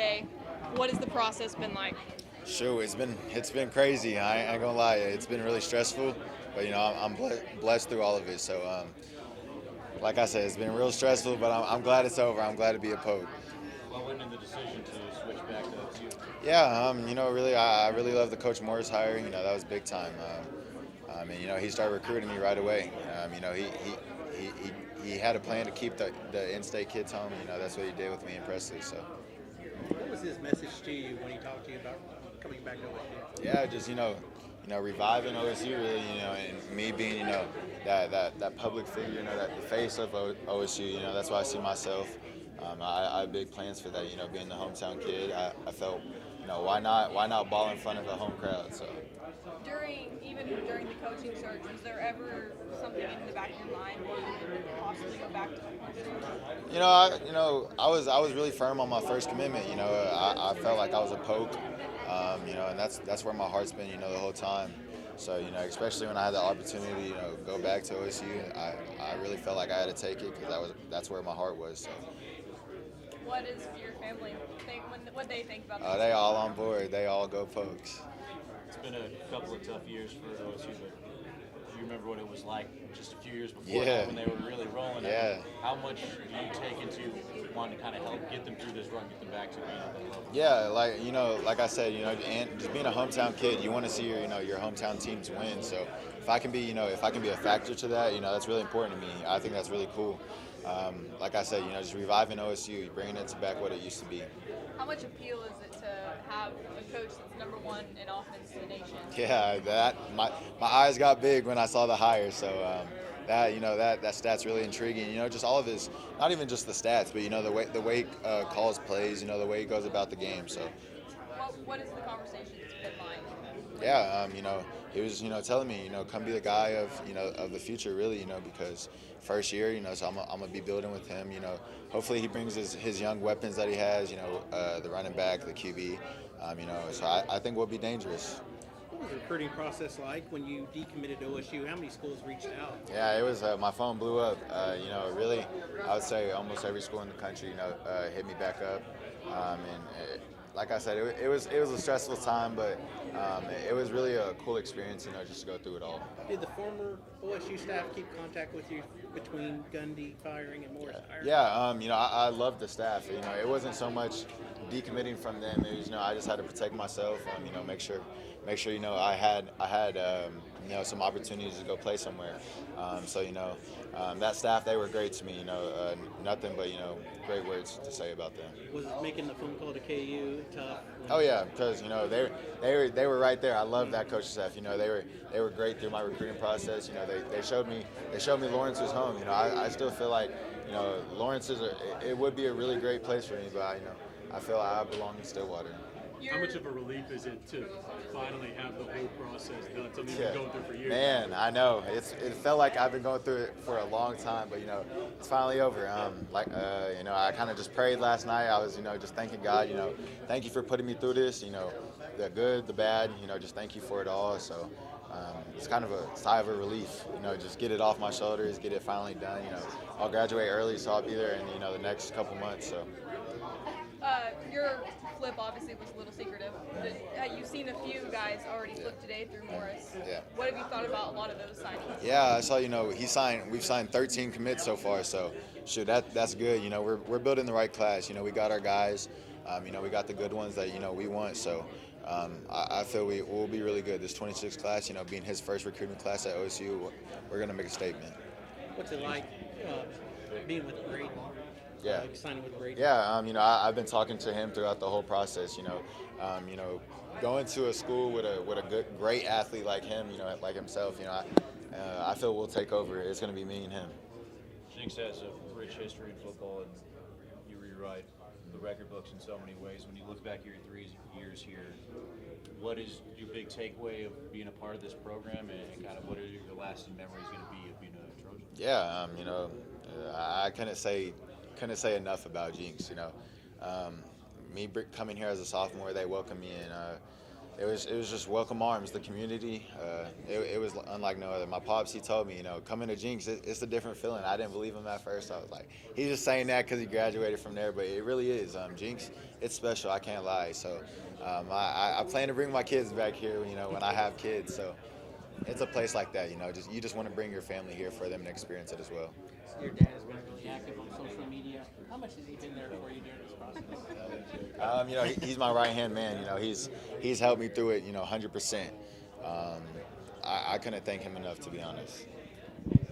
today. What has the process been like? Sure, it's been crazy. I ain't gonna lie, it's been really stressful, but I'm blessed through all of it. So like I said, it's been real stressful, but I'm glad it's over. I'm glad to be a Pope. What went into the decision to switch back to OSU? Yeah, really, I really love the Coach Morris hire. That was big time. He started recruiting me right away. He had a plan to keep the in-state kids home. That's what he did with me in Presley. So What was his message to you when he talked to you about coming back to OSU? yeah, just reviving OSU really. And me being that public figure, that the face of OSU. That's why I see myself. I have big plans for that. Being the hometown kid, I felt, why not ball in front of a home crowd? So. Even during the coaching search, was there ever something in the back of your mind where you would possibly go back to I was really firm on my first commitment. I felt like I was a Pope. And that's where my heart's been. The whole time. So especially when I had the opportunity, go back to OSU, I really felt like I had to take it because that's where my heart was. So. What does your family think? What they think about this? They all on board. They all go Pokes. It's been a couple of tough years for OSU, but do you remember what it was like just a few years before that when they were really rolling? Yeah. How much do you take into wanting to kind of help get them through this run, get them back to being at that level? Yeah, like I said, and just being a hometown kid, you want to see your hometown teams win. So if I can be a factor to that, that's really important to me. I think that's really cool. Like I said, just reviving OSU, bringing it to back what it used to be. How much appeal is it to have a coach that's number one in offense in the nation? Yeah, my eyes got big when I saw the hire. So that stat's really intriguing. Just all of his, not even just the stats, but the way he calls plays. The way he goes about the game. So. What is the conversations been like? Yeah, he was telling me come be the guy of the future really because first year so I'm gonna be building with him hopefully he brings his young weapons that he has the running back, the QB so I think we'll be dangerous. What was the recruiting process like when you decommitted to OSU? How many schools reached out? Yeah, it was my phone blew up. Really, I would say almost every school in the country hit me back up, like I said, it was a stressful time, but it was really a cool experience, just to go through it all. Did the former OSU staff keep contact with you between Gundy firing and Morris hiring? Yeah, I loved the staff. It wasn't so much decommitting from them. It was, I just had to protect myself. Make sure I had some opportunities to go play somewhere. That staff, they were great to me. Nothing but great words to say about them. Was making the phone call to KU tough? Oh yeah, because they were right there. I love that coaching staff. They were great through my recruiting process. They showed me Lawrence was home. I still feel like Lawrence it would be a really great place for me, but I feel I belong in Stillwater. How much of a relief is it to finally have the whole process done? Something you've been going through for years. Man, I know. It felt like I've been going through it for a long time, but it's finally over. I kind of just prayed last night. I was just thanking God. Thank you for putting me through this. The good, the bad. Just thank you for it all. So it's kind of a sigh of a relief. Just get it off my shoulders, get it finally done. I'll graduate early, so I'll be there in the next couple months. So. Your flip obviously was a little secretive. You've seen a few guys already flip today through Morris. Yeah. What have you thought about a lot of those signings? Yeah, I saw. We've signed 13 commits so far. So, that's good. We're building the right class. We got our guys. We got the good ones that we want. So, I feel we'll be really good. This 26 class, being his first recruiting class at OSU, we're gonna make a statement. What's it like being with Braden? Yeah. Signing with Braden. Yeah, I've been talking to him throughout the whole process. Going to a school with a great athlete like him, like himself. I feel we'll take over. It's going to be me and him. Jinx has a rich history in football, and you rewrite the record books in so many ways. When you look back at your 3 years here, what is your big takeaway of being a part of this program, and kind of what are your lasting memories going to be of being a Trojan? Yeah, I couldn't say enough about Jinx. Me coming here as a sophomore, they welcomed me in. it was just welcome arms, the community. It was unlike no other. My pops, he told me, you know, coming to Jinx, it's a different feeling. I didn't believe him at first. I was like, he's just saying that because he graduated from there, but it really is. Jinx, it's special. I can't lie. So I plan to bring my kids back here, you know, when I have kids. So it's a place like that, you know. You just want to bring your family here for them to experience it as well. Your dad has been really active on social media. How much has he been there for you during this process? You know, he's my right-hand man. You know, he's helped me through it, you know, 100%. I couldn't thank him enough, to be honest.